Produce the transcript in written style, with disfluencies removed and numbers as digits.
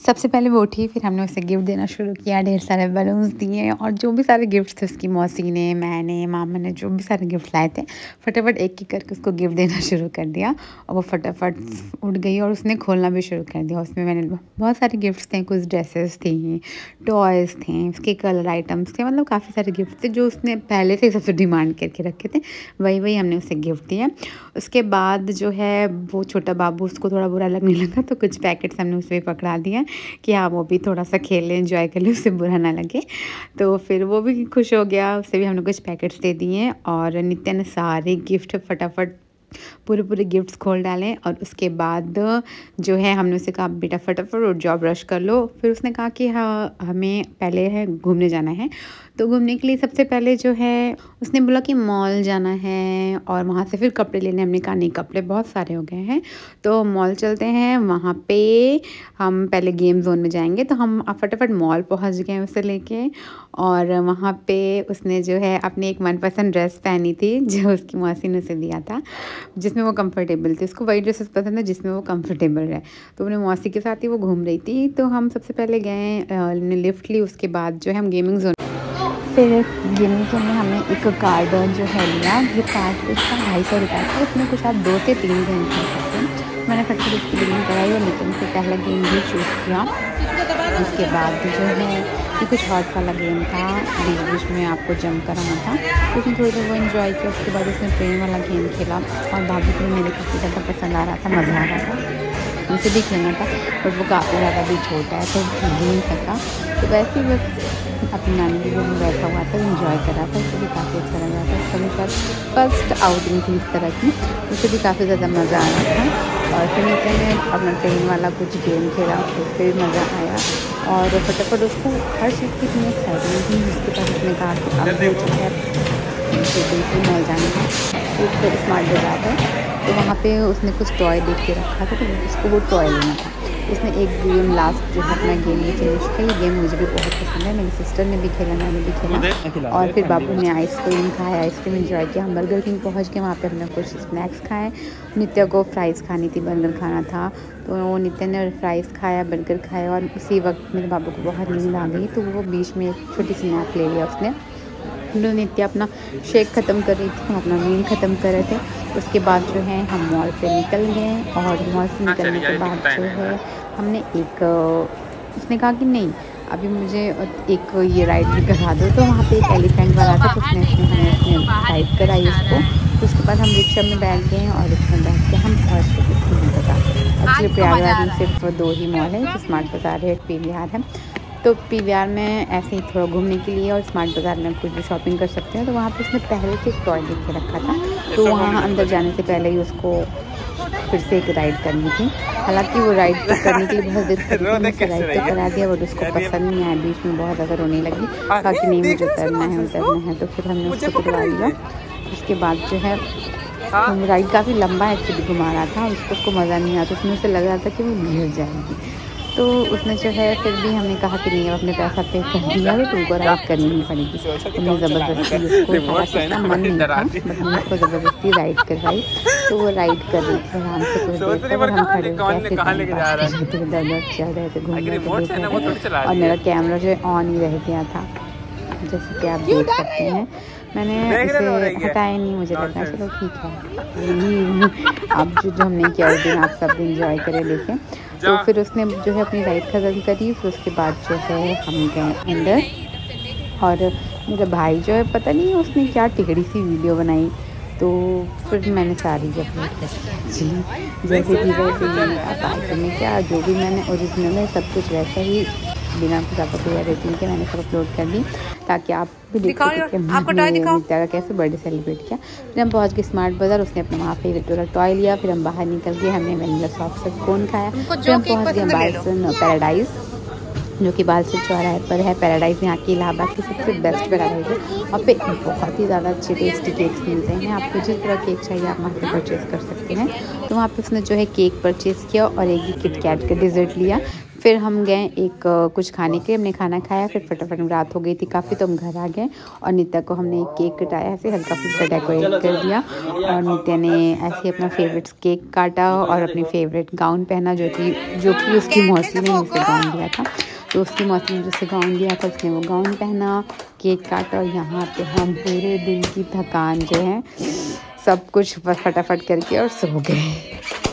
सबसे पहले वो उठी, फिर हमने उसे गिफ्ट देना शुरू किया। ढेर सारे बलून्स दिए और जो भी सारे गिफ्ट्स थे उसकी मौसी ने, मैंने, मामा ने जो भी सारे गिफ्ट लाए थे फटाफट एक-एक करके उसको गिफ्ट देना शुरू कर दिया और वो फटाफट उठ गई और उसने खोलना भी शुरू कर दिया। उसमें मैंने बहुत सारे गिफ्ट्स थे, कुछ ड्रेसेस थी, टॉयज़ थे, उसके कलर आइटम्स थे, मतलब काफ़ी सारे गिफ्ट थे जो उसने पहले से सबसे डिमांड करके रखे थे, वही हमने उसे गिफ्ट दिया। उसके बाद जो है वो छोटा बाबू, उसको थोड़ा बुरा लगने लगा तो कुछ पैकेट्स हमने उसे भी पकड़ा दिया कि हाँ वो भी थोड़ा सा खेल ले, एंजॉय कर ले, उससे बुरा ना लगे। तो फिर वो भी खुश हो गया, उसे भी हमने कुछ पैकेट्स दे दिए और नित्या ने सारे गिफ्ट फटाफट पूरे गिफ्ट्स खोल डाले। और उसके बाद जो है हमने उसे कहा बेटा फटाफट उठ जाओ, ब्रश कर लो। फिर उसने कहा कि हाँ हमें पहले है घूमने जाना है। तो घूमने के लिए सबसे पहले जो है उसने बोला कि मॉल जाना है और वहाँ से फिर कपड़े लेने। हमने कहा नहीं, कपड़े बहुत सारे हो गए हैं तो मॉल चलते हैं, वहाँ पे हम पहले गेम जोन में जाएंगे। तो हम फटाफट मॉल पहुँच गए उसे लेके और वहाँ पे उसने जो है अपनी एक मनपसंद ड्रेस पहनी थी जो उसकी मौसी ने उसे दिया था, जिसमें वो कंफर्टेबल थी। उसको वही ड्रेसेस पसंद है जिसमें वो कंफर्टेबल रहे। तो अपने मौसी के साथ ही वो घूम रही थी। तो हम सबसे पहले गए, लिफ्ट ली, उसके बाद जो है हम गेमिंग जोन, फिर गेमिंग जोन में हमने एक कार्ड जो है लिया, जो कार्ड उसका 250 रुपये था। उसमें कुछ आप 2 से 3 गेम खेल सकते हैं। मैंने फटाफट उसकी बिलिंग कराई और लेकिन फिर पहला गेम भी चूज़ किया। उसके बाद जो है ये कुछ हॉट वाला गेम था, बीच में आपको जंप कराना था, तो उसने थोड़ी देर वो इन्जॉय किया। उसके बाद उसने ट्रेन वाला गेम खेला और भाभी को मेरे काफ़ी ज़्यादा पसंद आ रहा था, मज़ा आ रहा था, उसे भी खेलना था बट वो काफ़ी ज़्यादा भी छोटा है तो खेल ही नहीं सकता। तो वैसे ही बस अपनी नानी के घर में बैठा हुआ था, इन्जॉय कर रहा था, उसे भी काफ़ी अच्छा लग रहा था। उसका भी शायद फर्स्ट आउटिंग थी इस तरह की, उसे भी काफ़ी ज़्यादा मज़ा आ रहा था। और फिर मैंने अपना ट्रेन वाला कुछ गेम खेला, उससे भी मज़ा आया और फटाफट उसको हर चीज़ की इतनी एक्साइटमेंट थी। उसके बाद उसने कहा कि अब जो है बिल्कुल मॉल जाना है, फिर स्मार्ट बाज़ार है तो वहाँ पे उसने कुछ टॉय देख के रखा था तो उसको वो टॉय लेना था। उसने एक गेम लास्ट जो है अपना गेम भी फिनिश किया। ये गेम मुझे भी बहुत पसंद है, मेरी सिस्टर ने भी खेला, मैंने भी खेला। और फिर बाबू ने आइसक्रीम खाया, आइसक्रीम एंजॉय किया। हम बर्गर किंग पहुँच गए, वहाँ पे हमने कुछ स्नैक्स खाए। नित्या को फ्राइज़ खानी थी, बर्गर खाना था तो वो नित्या ने फ्राइज़ खाया, बर्गर खाया और उसी वक्त मेरे बाबू को बहुत नींद आ गई तो वो बीच में एक छोटी सी नैप ले लिया उसने। नित्या अपना शेक ख़त्म कर रही थी, हम अपना मील ख़त्म कर रहे थे। उसके बाद जो है हम मॉल से निकल गए और मॉल से निकलने के बाद जो है हमने एक उसने कहा कि नहीं अभी मुझे एक ये राइड भी करा दो। तो वहाँ पे एक एलिफेंट वाला था तो उसने राइड कराई उसको। तो उसके बाद हम रिक्शा में बैठ गए और उसमें बैठ के हम पहुँच गए स्कूल बाज़ार। एक्चुअली प्रयागराज में सिर्फ 2 ही मॉल है, एक स्मार्ट बाज़ार है, एक PVR है। तो PVR में ऐसे ही थोड़ा घूमने के लिए और स्मार्ट बाज़ार में कुछ भी शॉपिंग कर सकते हैं। तो वहाँ पे उसने पहले से एक टॉय देख के रखा था तो वहाँ अंदर जाने से पहले ही उसको फिर से एक राइड करनी थी। हालांकि वो राइड करने के लिए बहुत देर तक राइड तो करा दिया बट उसको पसंद नहीं आया, बीच में बहुत ज़्यादा रोने लगी, कहा कि नहीं मुझे उतरना है। तो फिर हमने उसको करवा दिया। उसके बाद जो है राइड काफ़ी लंबा एक्चुअली घुमा रहा था, उसको मज़ा नहीं आया तो उसमें उसे लग रहा था कि वो गिर जाएगी। तो उसने जो है फिर भी हमने कहा कि नहीं अब अपने पैसा पे कर दिया है तो तुमको राइड करनी ही पड़ेगी। हमने ज़बरदस्ती उसको मन नहीं था बट हमने उसको ज़बरदस्ती राइड करवाई तो वो राइड कर रही थी आराम से। कुछ देर तक हम खड़े चल रहे थे घूमने और मेरा कैमरा जो है ऑन ही रह गया था, जैसे कि आप देख सकते हैं। मैंने इसे हटाया नहीं, मुझे लगा चलो ठीक है अब जो हमने किया उस दिन आप सब इंजॉय करें देखें। तो फिर उसने जो है अपनी राइड ख़त्म करी। फिर उसके बाद जो है हम गए अंदर और मेरा भाई जो है पता नहीं उसने क्या टिकड़ी सी वीडियो बनाई तो फिर मैंने सारी अपलोड कर जी जैसे कि वैसे आप में क्या जो भी मैंने ओरिजिनल है सब कुछ वैसा ही बिना ज़्यादा कोई रेटिंग के मैंने सब अपलोड कर दी ताकि आप भी देख सकें नित्या का कैसे बर्थडे सेलिब्रेट किया। फिर हम पहुँच गए स्मार्ट बाज़ार, उसने अपना वहाँ पे टॉय लिया। फिर हम बाहर निकल गए, हमने वनीला सॉफ्ट सर्व कोन खाया। फिर हम पहुँच गए बालसन पैराडाइज़ जो कि बालसन चौराहे पर है। पैराडाइज़ यहाँ की इलाहाबाद की सबसे बेस्ट पैराडाइज़ है। वहाँ पे बहुत ही ज़्यादा अच्छे टेस्टी केक्स मिलते हैं, आपको जिस तरह केक चाहिए आप वहाँ पे परचेज़ कर सकते हैं। तो वहाँ पे उसने जो है केक परचेज़ किया और एक किट कैट का डिज़र्ट लिया। फिर हम गए एक कुछ खाने के लिए, हमने खाना खाया, फिर फटाफट रात हो गई थी काफ़ी तो हम घर आ गए। और नित्या को हमने एक केक कटाया, ऐसे हल्का फुल्का डेकोरेट कर दिया और नित्या ने ऐसे अपना फेवरेट केक काटा और अपनी फेवरेट गाउन पहना, जो कि उसकी मौसी ने मुझसे गाउन दिया था। तो उसकी मौसी ने जिससे गाउन दिया था उसने वो गाउन पहना, केक काटा और यहाँ पे हम पूरे दिन की थकान जो है सब कुछ फटाफट करके और सो गए।